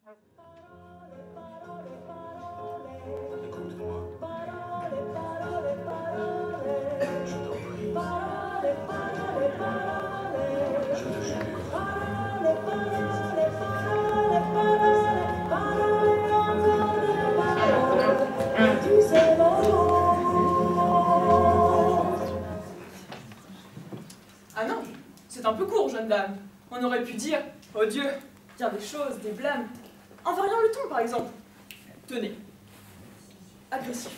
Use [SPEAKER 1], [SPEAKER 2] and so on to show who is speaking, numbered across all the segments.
[SPEAKER 1] Ah non, c'est un peu court, jeune dame. On aurait pu dire, oh Dieu, dire des choses, des blâmes, en variant le ton, par exemple. Tenez, agressif.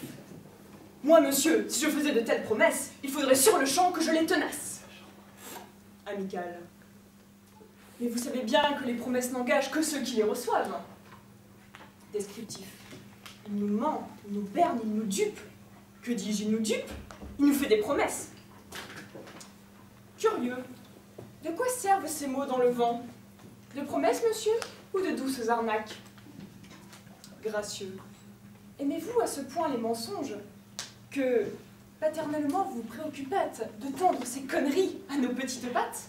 [SPEAKER 1] Moi, monsieur, si je faisais de telles promesses, il faudrait sur le champ que je les tenasse. Amical. Mais vous savez bien que les promesses n'engagent que ceux qui les reçoivent. Descriptif. Il nous ment, il nous berne, il nous dupe. Que dis-je, il nous dupe? Il nous fait des promesses. Curieux. De quoi servent ces mots dans le vent? De promesses, monsieur, ou de douces arnaques? Gracieux. Aimez-vous à ce point les mensonges que, paternellement, vous vous préoccupâtes de tendre ces conneries à nos petites pattes?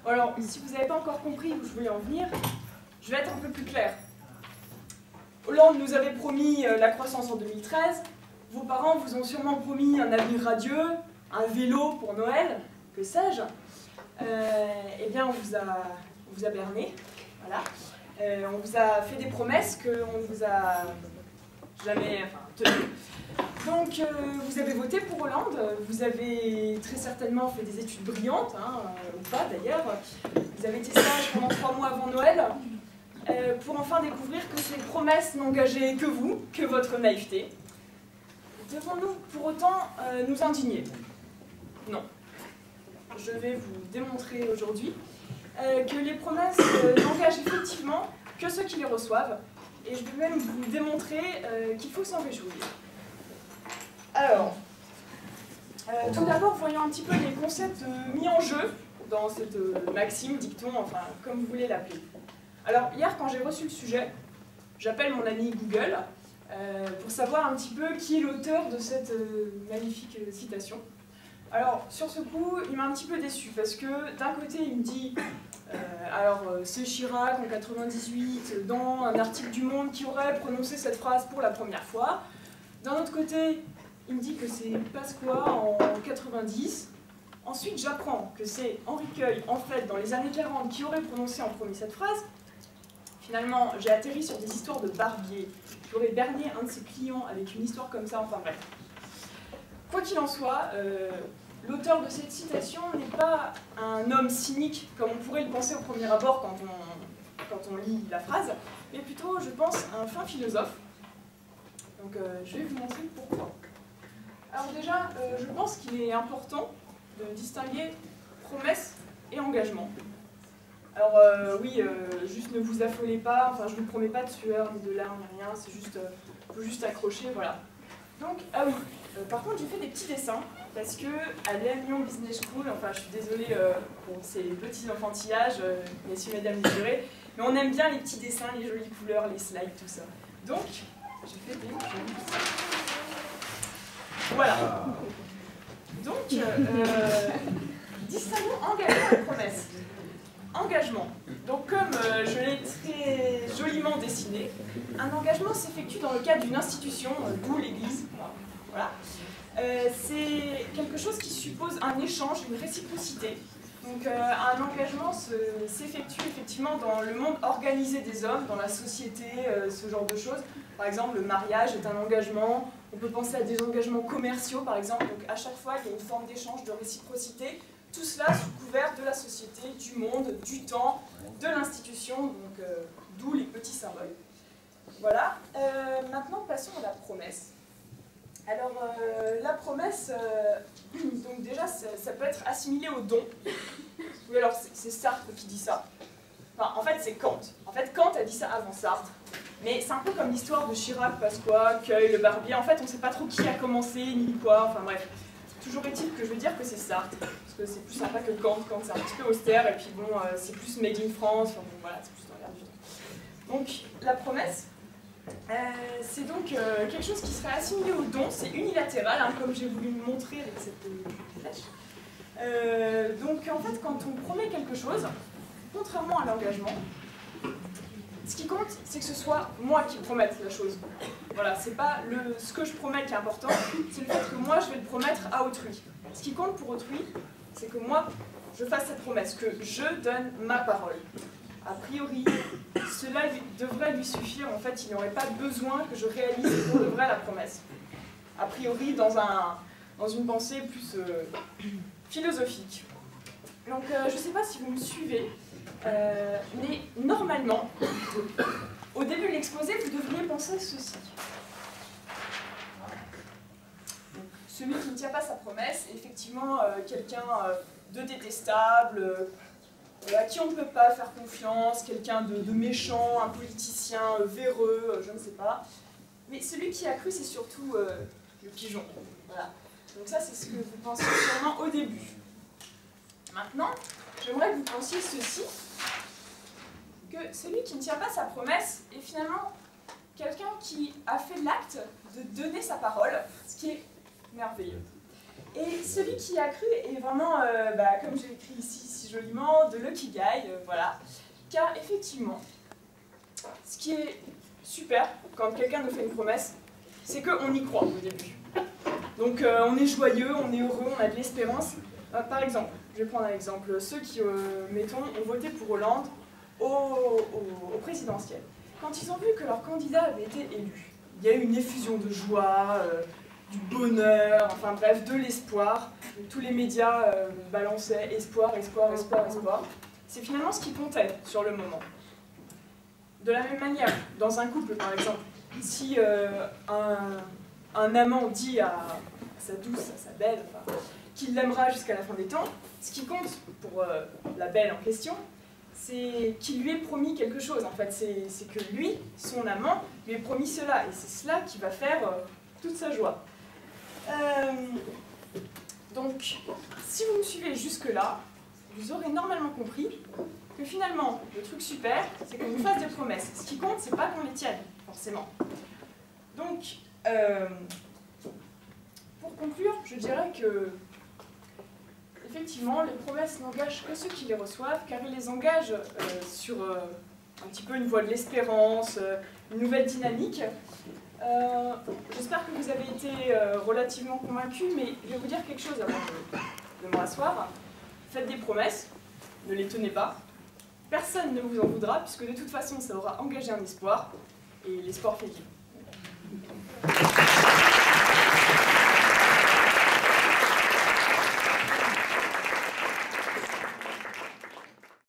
[SPEAKER 1] Alors, si vous n'avez pas encore compris où je voulais en venir, je vais être un peu plus clair. Hollande nous avait promis la croissance en 2013, vos parents vous ont sûrement promis un avenir radieux, un vélo pour Noël, que sais-je. Eh bien, on vous a berné, voilà. On vous a fait des promesses qu'on ne vous a jamais tenues. Donc, vous avez voté pour Hollande, vous avez très certainement fait des études brillantes, ou pas d'ailleurs. Vous avez été sage pendant 3 mois avant Noël, pour enfin découvrir que ces promesses n'engageaient que vous, que votre naïveté. Devons-nous pour autant nous indigner? Non. Je vais vous démontrer aujourd'hui que les promesses n'engagent effectivement que ceux qui les reçoivent, et je vais même vous démontrer qu'il faut s'en réjouir. Alors, tout d'abord, voyons un petit peu les concepts mis en jeu dans cette maxime, dicton, enfin, comme vous voulez l'appeler. Alors, hier, quand j'ai reçu le sujet, j'appelle mon ami Google pour savoir un petit peu qui est l'auteur de cette magnifique citation. Alors, sur ce coup, il m'a un petit peu déçu, parce que d'un côté, il me dit c'est Chirac en 98, dans un article du Monde, qui aurait prononcé cette phrase pour la première fois. D'un autre côté, il me dit que c'est Pasqua en 90. Ensuite, j'apprends que c'est Henri Queuille, en fait, dans les années 40, qui aurait prononcé en premier cette phrase. Finalement, j'ai atterri sur des histoires de Barbier, qui aurait berné un de ses clients avec une histoire comme ça, enfin bref. Quoi qu'il en soit, l'auteur de cette citation n'est pas un homme cynique, comme on pourrait le penser au premier abord quand on lit la phrase, mais plutôt, je pense, un fin philosophe. Donc, je vais vous montrer pourquoi. Alors déjà, je pense qu'il est important de distinguer promesse et engagement. Alors oui, juste ne vous affolez pas, enfin je ne vous promets pas de sueur, ni de larmes, ni rien, c'est juste, faut juste accrocher, voilà. Donc, ah oui, par contre j'ai fait des petits dessins, parce que à l'Amiens Business School, enfin je suis désolée pour ces petits enfantillages, messieurs, mesdames, les jurés, mais on aime bien les petits dessins, les jolies couleurs, les slides, tout ça. Donc, j'ai fait des jolis dessins. Voilà. Donc, distinguons engagement et promesse. Engagement. Donc, comme je l'ai très joliment dessiné, un engagement s'effectue dans le cadre d'une institution, d'où l'Église. Voilà. C'est quelque chose qui suppose un échange, une réciprocité. Donc, un engagement s'effectue effectivement dans le monde organisé des hommes, dans la société, ce genre de choses. Par exemple, le mariage est un engagement. On peut penser à des engagements commerciaux, par exemple. Donc, à chaque fois, il y a une forme d'échange, de réciprocité. Tout cela sous couvert de la société, du monde, du temps, de l'institution, donc d'où les petits symboles. Voilà. Maintenant, passons à la promesse. Alors, la promesse, donc déjà, ça peut être assimilé au don. Oui, alors, c'est Sartre qui dit ça. Enfin, en fait, c'est Kant. En fait, Kant a dit ça avant Sartre. Mais c'est un peu comme l'histoire de Chirac, Pasqua, Queuille, le Barbier. En fait, on ne sait pas trop qui a commencé, ni quoi, enfin bref. Toujours est-il que je veux dire que c'est Sartre, parce que c'est plus sympa que Kant. Kant, c'est un petit peu austère, et puis bon, c'est plus made in France, enfin bon, voilà, c'est plus dans l'air du temps. Donc, la promesse, c'est donc quelque chose qui serait assimilé au don, c'est unilatéral, hein, comme j'ai voulu le montrer avec cette flèche. Donc, en fait, quand on promet quelque chose, contrairement à l'engagement, Ce qui compte, c'est que ce soit moi qui promette la chose. Voilà, c'est pas ce que je promets qui est important, c'est le fait que moi je vais le promettre à autrui. Ce qui compte pour autrui, c'est que moi je fasse cette promesse, que je donne ma parole. A priori, cela devrait lui suffire, en fait, il n'y aurait pas besoin que je réalise pour de vrai la promesse. A priori, dans une pensée plus philosophique. Donc, je ne sais pas si vous me suivez, mais normalement, au début de l'exposé, vous devriez penser ceci. Donc, celui qui ne tient pas sa promesse est effectivement quelqu'un de détestable, à qui on ne peut pas faire confiance, quelqu'un de méchant, un politicien véreux, je ne sais pas. Mais celui qui a cru, c'est surtout le pigeon. Voilà. Donc ça, c'est ce que vous pensiez sûrement au début. Maintenant, j'aimerais que vous pensiez ceci, que celui qui ne tient pas sa promesse est finalement quelqu'un qui a fait l'acte de donner sa parole, ce qui est merveilleux. Et celui qui a cru est vraiment, comme j'ai écrit ici si joliment, de l'ikigai, voilà. Car effectivement, ce qui est super quand quelqu'un nous fait une promesse, c'est qu'on y croit au début. Donc on est joyeux, on est heureux, on a de l'espérance. Par exemple, je vais prendre un exemple, ceux qui, mettons, ont voté pour Hollande au présidentiel. Quand ils ont vu que leur candidat avait été élu, il y a eu une effusion de joie, du bonheur, enfin bref, de l'espoir. Tous les médias balançaient espoir, espoir, espoir, espoir. C'est finalement ce qui comptait sur le moment. De la même manière, dans un couple par exemple, si un amant dit à sa douce, à sa belle, enfin, qu'il l'aimera jusqu'à la fin des temps, ce qui compte pour la belle en question, c'est qu'il lui ait promis quelque chose. En fait, c'est que lui, son amant, lui ait promis cela. Et c'est cela qui va faire toute sa joie. Donc, si vous me suivez jusque-là, vous aurez normalement compris que finalement, le truc super, c'est qu'on nous fasse des promesses. Ce qui compte, c'est pas qu'on les tienne, forcément. Donc, pour conclure, je dirais que effectivement, les promesses n'engagent que ceux qui les reçoivent, car ils les engagent sur un petit peu une voie de l'espérance, une nouvelle dynamique. J'espère que vous avez été relativement convaincus, mais je vais vous dire quelque chose avant de me rasseoir. Faites des promesses, ne les tenez pas. Personne ne vous en voudra, puisque de toute façon, ça aura engagé un espoir, et l'espoir fait vivre.